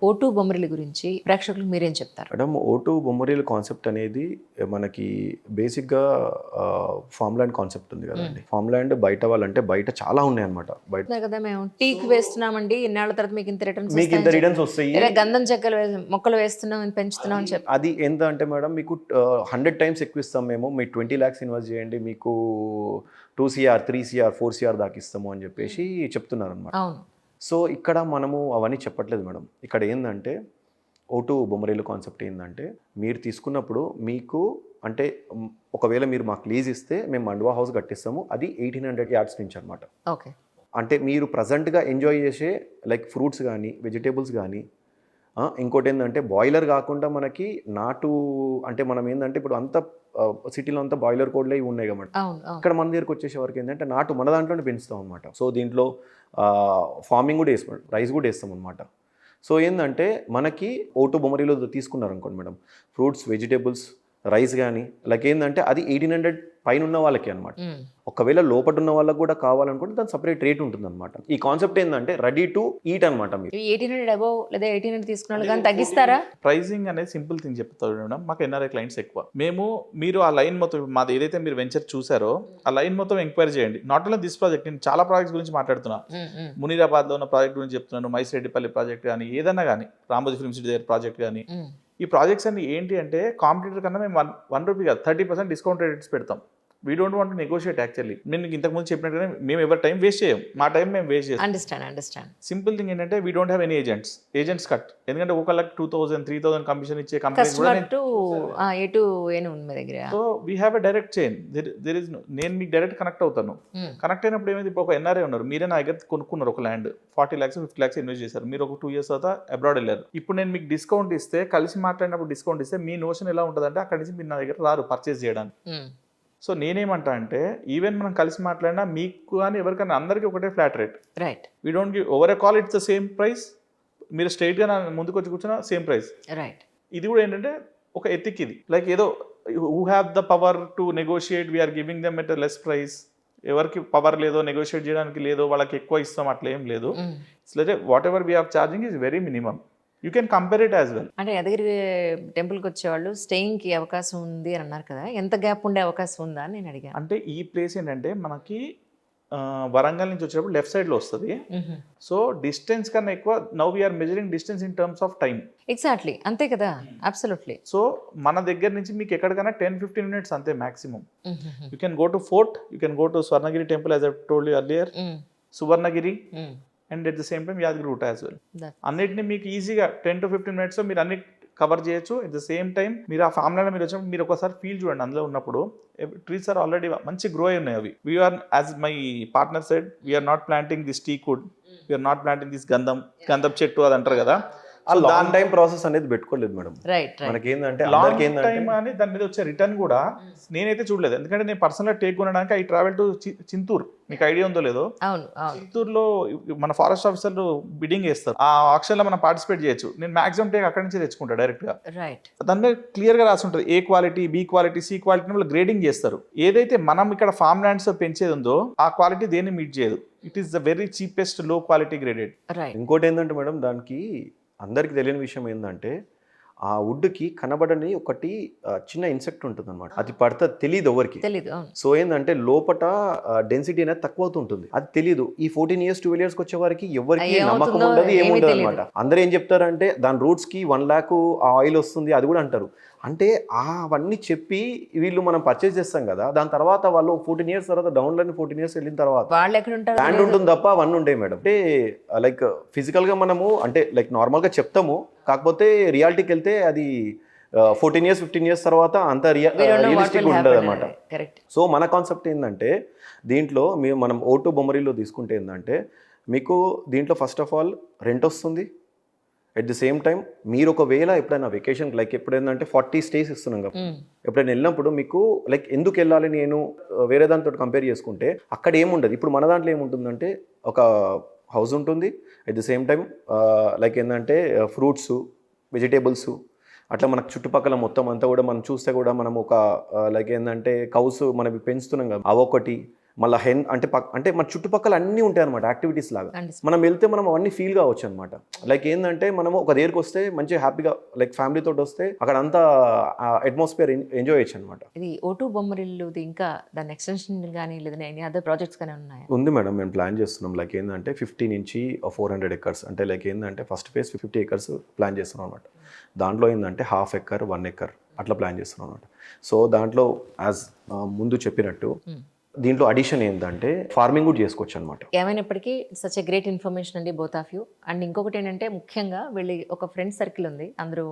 Vote బొమ్మరిల గురించి ప్రేక్షకులకు మీరేం చెప్తారు? మేడం ఓటు బొమ్మరీలు కాన్సెప్ట్ అనేది మనకి బేసిక్గా ఫామ్ ల్యాండ్ కాన్సెప్ట్ ఉంది కదండి. ఫామ్ ల్యాండ్ బయట వాళ్ళంటే బయట చాలా ఉన్నాయి అనమాట. బయట అంతే కదా, మేము టీకి వేస్తున్నామండి, ఇన్నాళ్ళ తర్వాత మీకు ఇంత రిటర్న్స్ మీకు ఇంత రిటర్న్స్ వస్తాయి, ఇలా గంధం చెక్కలు మొక్కలు వేస్తున్నాం పెంచుతున్నాం అని చెప్పి అది ఎంత అంటే మేడం మీకు 100 times ఎక్కువ ఇస్తాం మేము, మీకు 20 lakhs ఇన్వెస్ట్ చేయండి, మీకు 2 CR 3 CR 4 CR దాకా ఇస్తాము అని చెప్పేసి చెప్తున్నారు అనమాట. అవును. సో ఇక్కడ మనము అవన్నీ చెప్పట్లేదు మేడం. ఇక్కడ ఏంటంటే ఓటు బొమ్మరీలు కాన్సెప్ట్ ఏంటంటే మీరు తీసుకున్నప్పుడు మీకు అంటే ఒకవేళ మీరు మాకు లీజ్ ఇస్తే మేము మండువా హౌస్ కట్టిస్తాము, అది 1800 yards నుంచి అనమాట. ఓకే. అంటే మీరు ప్రజెంట్గా ఎంజాయ్ చేసే లైక్ ఫ్రూట్స్ కానీ వెజిటేబుల్స్ కానీ, ఇంకోటి ఏంటంటే బాయిలర్ కాకుండా మనకి నాటు అంటే మనం ఏంటంటే ఇప్పుడు అంత సిటీలో అంతా బాయిలర్ కోడ్లే ఇవి ఉన్నాయి కాబట్టి ఇక్కడ మన దగ్గరకు వచ్చేసే వరకు ఏంటంటే నాటు మన దాంట్లోనే పెంచుతాం అనమాట. సో దీంట్లో ఫార్మింగ్ కూడా వేస్తాం, రైస్ కూడా వేస్తాం అనమాట. సో ఏంటంటే మనకి ఓటు బొమ్మరీలో తీసుకున్నారు అనుకోండి మేడం, ఫ్రూట్స్ వెజిటేబుల్స్ రైస్ కానీ లైక్ ఏంటంటే అది 1800 పైన ఉన్న వాళ్ళకి అనమాట. ఒకవేళ లోపల ఉన్న వాళ్ళకి కూడా కావాలనుకుంటే దాని సపరేట్ రేట్ ఉంటుంది అనమాట. ఈ కాన్సెప్ట్ ఏంటంటే రెడీ టు ఈట్ అనమాట. మీరు 1800 అబౌవ్ లేదా 1800 తీసుకున్న కానీ తగ్గిస్తారా? ప్రైజింగ్ అనేది సింపుల్ థింగ్ చెప్తారు మేడం. మాకు ఎన్ఆర్ఐ క్లయింట్స్ ఎక్కువ. మీరు ఆ లైన్ మొత్తం మాది ఏదైతే మీరు వెంచర్ చూసారో ఆ లైన్ మొత్తం ఎంక్వైరీ చేయండి. నాట్ ఓన్లీ దిస్ ప్రాజెక్ట్, నేను చాలా ప్రాజెక్ట్స్ గురించి మాట్లాడుతున్నా. మునీరాబాద్లో ఉన్న ప్రాజెక్ట్ గురించి చెప్తున్నాను, మైసిరెడ్డిపల్లి ప్రాజెక్ట్ కానీ ఏదన్నా కానీ, రామోజీ ఫిల్మ్ సిటీ దగ్గర ప్రాజెక్ట్ కానీ, ఈ ప్రాజెక్ట్స్ అన్ని ఏంటి అంటే కాంపిటీటర్ కన్నా మేము 1 రూపీ కాదు 30% డిస్కౌంట్ రేట్స్ పెడతాం. We don't want to negotiate. Actually నేను ఇంతకుముందు చెప్పినట్టుగానే మేము ఎవరి టైం వేస్ట్ చేయం, మా టైం మేము వేస్ట్ చేస్తాం. అండర్స్టాండ్. సింపుల్ థింగ్ ఏంటంటే we don't have any agents cut. ఎందుకంటే ఒకళ్ళకి 2000 3000 కమిషన్ ఇచ్చే కంపెనీ కూడా so we have a direct chain. There is నేను మీకు డైరెక్ట్ కనెక్ట్ అవుతాను. కనెక్ట్ అయినప్పుడు ఏమైంది, ఇప్పుడు ఒక ఎన్ఆర్ఐ ఉన్నారు, మీరే నా దగ్గర కొనుక్కున్నారు ఒక ల్యాండ్ 40 lakhs 50 lakhs ఇన్వెస్ట్ చేశారు, మీరు ఒక 2 years తర్వాత అబ్రాడ్ వెళ్ళారు. ఇప్పుడు నేను మీకు డిస్కౌంట్ ఇస్తే, కలిసి మాట్లాడినప్పుడు డిస్కౌంట్ ఇస్తే మీ నోషన్ ఎలా ఉంటుంది అంటే అక్కడి నుంచి మీరు నా దగ్గర రారు పర్చేస్ చేయడానికి. సో నేనేమంటా అంటే ఈవెన్ మనం కలిసి మాట్లాడినా మీకు కానీ ఎవరికైనా అందరికీ ఒకటే flat rate. Right. We don't give over a call it's the same price. మీరు స్ట్రైట్గా నా ముందుకు వచ్చి కూర్చున్నా సేమ్ ప్రైస్. రైట్. ఇది కూడా ఏంటంటే ఒక ఎథిక్. ఇది లైక్ ఏదో who have the power to negotiate we are giving them at less price. ఎవరికి పవర్ లేదో, నెగోషియేట్ చేయడానికి లేదో, వాళ్ళకి ఎక్కువ ఇస్తాం అట్లా ఏం లేదు. It's whatever we are charging is very minimum. You can compare it as well. అంటే యాదగిరి టెంపుల్కి వచ్చేవాళ్ళు స్టేయింగ్కి అవకాశం ఉంది అని అన్నారు కదా, ఎంత గ్యాప్ ఉండే అవకాశం ఉందా అని నేను అడిగాను. అంటే ఈ ప్లేస్ ఏంటంటే మనకి వరంగల్ నుంచి వచ్చేటప్పుడు లెఫ్ట్ సైడ్లో వస్తుంది. సో డిస్టెన్స్ కన్నా ఎక్కువ now we are measuring distance in terms of time. Exactly, అంతే కదా, అబ్సల్యూట్లీ. సో మన దగ్గర నుంచి మీకు ఎక్కడికైనా 10-15 minutes అంతే maximum. You can go to fort, you can go to Swarnagiri temple as I told you earlier, Suvarnagiri and at the same time Yadagiri route as well. అన్నిటిని మీకు ఈజీగా 10 to 15 minutes మీరు అన్ని కవర్ చేయొచ్చు. ఎట్ ద సేమ్ టైం మీరు ఆ farm land మీరు వచ్చినప్పుడు మీరు ఒకసారి ఫీల్ చూడండి. అందులో ఉన్నప్పుడు ట్రీస్ ఆర్ ఆల్రెడీ మంచి గ్రో అయి ఉన్నాయి. అవి we are as my partner said, we are not planting this teak wood, we are not planting this గంధం చెట్టు అది అంటారు కదా. లాంగ్ టైం ప్రాసెస్ అనేది పెట్టుకోలేదు మేడం. మనకి ఏంటంటే లాంగ్ టైం అని దాని మీద వచ్చే రిటర్న్ కూడా నేనైతే చూడలేదు. ఎందుకంటే నేను పర్సనల్గా టేక్ కొనడానికి ఐ ట్రావెల్ టు చింతూరు. మీకు ఐడియా ఉందో లేదో, చింతూరులో మన ఫారెస్ట్ ఆఫీసర్లు బిడ్డింగ్ చేస్తారు. ఆ ఆక్షన్ లో మనం పార్టిసిపేట్ చేయొచ్చు. నేను మాక్సిమం టేక్ అక్కడి నుంచి తెచ్చుకుంటా డైరెక్ట్ గా. దాని మీద క్లియర్ గా రాసి ఉంటుంది A quality, B quality, C quality వాళ్ళు గ్రేడింగ్ చేస్తారు. ఏదైతే మనం ఇక్కడ ఫార్మ్ ల్యాండ్స్ పెంచేది ఉందో ఆ క్వాలిటీ దేన్ని మీట్ చేయదు. It is the very cheapest లో క్వాలిటీ గ్రేడెడ్. ఇంకోటి ఏంటంటే మేడం, దానికి అందరికి తెలియని విషయం ఏంటంటే ఆ వుడ్కి కనబడని ఒకటి చిన్న ఇన్సెక్ట్ ఉంటుంది అనమాట. అది పడితే తెలియదు ఎవరికి. సో ఏంటంటే లోపల డెన్సిటీ అనేది తక్కువ అవుతుంటుంది, అది తెలియదు. ఈ 14 years 12 years వచ్చే వారికి ఎవరికి నమ్మకం ఉండదు, ఏముండదు అనమాట. అందరూ ఏం చెప్తారంటే దాని రూట్స్ కి 1 lakh ఆయిల్ వస్తుంది అది కూడా అంటారు. అంటే అవన్నీ చెప్పి వీళ్ళు మనం పర్చేస్ చేస్తాం కదా, దాని తర్వాత వాళ్ళు 14 years తర్వాత డౌన్లోని 14 years వెళ్ళిన తర్వాత ల్యాండ్ ఉంటుంది తప్ప అవన్నీ ఉంటాయి మేడం. అంటే లైక్ ఫిజికల్గా మనము అంటే లైక్ నార్మల్గా చెప్తాము, కాకపోతే రియాలిటీకి వెళ్తే అది 14 years 15 years తర్వాత అంత రియలిస్టిక్ ఉండదు అనమాట. సో మన కాన్సెప్ట్ ఏంటంటే దీంట్లో మనం ఓటు బొమ్మరీలో తీసుకుంటే ఏంటంటే మీకు దీంట్లో ఫస్ట్ ఆఫ్ ఆల్ రెంట్ వస్తుంది. ఎట్ ది సేమ్ టైం మీరు ఒకవేళ ఎప్పుడైనా వెకేషన్ లైక్ ఎప్పుడైందంటే 40 stays ఇస్తున్నాం కదా, ఎప్పుడైనా వెళ్ళినప్పుడు మీకు లైక్ ఎందుకు వెళ్ళాలి నేను వేరే దాంతో కంపేర్ చేసుకుంటే అక్కడ ఏముండదు. ఇప్పుడు మన దాంట్లో ఏముంటుందంటే ఒక హౌస్ ఉంటుంది, at the same time like ఏంటంటే ఫ్రూట్స్ వెజిటేబుల్స్ అట్లా మనకు చుట్టుపక్కల మొత్తం అంతా కూడా మనం చూస్తే కూడా మనం ఒక లైక్ ఏంటంటే కౌస్ మనం పెంచుతున్నాం కదా అవొకటి, మళ్ళీ అంటే మన చుట్టుపక్కల అన్నీ ఉంటాయి అనమాట యాక్టివిటీస్ లాగా. అండి మనం వెళ్తే మనం అవన్నీ ఫీల్ కావచ్చు అనమాట. లైక్ ఏంటంటే మనం ఒక దగ్గరికి వస్తే మంచిగా హ్యాపీగా లైక్ ఫ్యామిలీ తోటి వస్తే అక్కడ అంతా అట్మాస్ఫియర్ ఎంజాయ్ చేయొచ్చు అనమాట. ఇది O2 బొమ్మరిల్లుది ఇంకా దాని ఎక్స్టెన్షన్ కానీ లేదా ఎనీ అదర్ ప్రాజెక్ట్స్ కానీ ఉన్నాయా? ఉంది మేడం, మేము ప్లాన్ చేస్తున్నాం. లైక్ ఏంటంటే 50 నుంచి 400 acres, అంటే లైక్ ఏంటంటే ఫస్ట్ ఫేజ్ 50 acres ప్లాన్ చేస్తున్నాం అనమాట. దాంట్లో ఏంటంటే 1/2 acre 1 acre అట్లా ప్లాన్ చేస్తున్నాం అనమాట. సో దాంట్లో యాజ్ ముందు చెప్పినట్టు దీంట్లో అడిషన్ ఏంటంటే ఫార్మింగ్ కూడా చేసుకోవచ్చు అనమాట. ఏమైనప్పటికీ సచ్ ఎ గ్రేట్ ఇన్ఫర్మేషన్ అండి బోత్ ఆఫ్ యూ. అండ్ ఇంకొకటి ఏంటంటే ముఖ్యంగా వీళ్ళ ఒక ఫ్రెండ్ సర్కిల్ ఉంది, అందరూ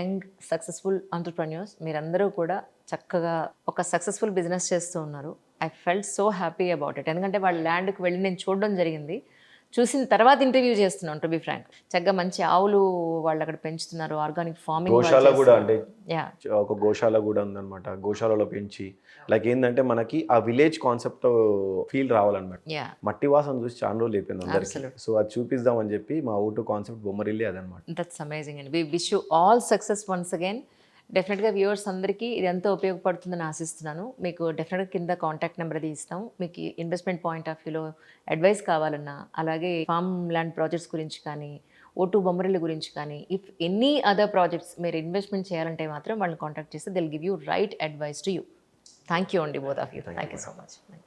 యంగ్ సక్సెస్ఫుల్ ఆంటర్ప్రెన్యూర్స్. మీరందరూ కూడా చక్కగా ఒక సక్సెస్ఫుల్ బిజినెస్ చేస్తూ ఉన్నారు. I felt so happy about it. ఎందుకంటే వాళ్ళ ల్యాండ్కి వెళ్ళి నేను చూడడం జరిగింది, చూసిన తర్వాత ఇంటర్వ్యూ చేస్తున్నాను టు బి ఫ్రాంక్. చక్కగా మంచి ఆవులు వాళ్ళు అక్కడ పెంచుతున్నారు, ఆర్గానిక్ ఫార్మింగ్. గోశాల కూడా అంటే యా ఒక గోశాల కూడా ఉందన్నమాట. గోశాలలో పెంచి లైక్ ఏంటంటే మనకి ఆ విలేజ్ కాన్సెప్ట్ ఫీల్ రావాలన్నమాట. యా మట్టి వాసన చూసి చాలా రోజులు అయిపోయింది అందరికి. సో అది చూపిద్దామని చెప్పి మా O2 కాన్సెప్ట్ బొమ్మరిల్లి అదనమాట. దట్స్ అమేజింగ్ అండి. We wish you all success once again. డెఫినెట్గా వ్యూవర్స్ అందరికీ ఇది ఎంతో ఉపయోగపడుతుందని ఆశిస్తున్నాను. మీకు డెఫినెట్గా కింద కాంటాక్ట్ నెంబర్ అది ఇస్తాం. మీకు ఇన్వెస్ట్మెంట్ పాయింట్ ఆఫ్ వ్యూలో అడ్వైస్ కావాలన్నా, అలాగే ఫార్మ్ ల్యాండ్ ప్రాజెక్ట్స్ గురించి కానీ, O2 బొమ్మరిల్లు గురించి కానీ, ఇఫ్ ఎనీ అదర్ ప్రాజెక్ట్స్ మీరు ఇన్వెస్ట్మెంట్ చేయాలంటే మాత్రం వాళ్ళని కాంటాక్ట్ చేస్తే they'll give you right advice to you. Thank you అండి both of you. Thank you so much.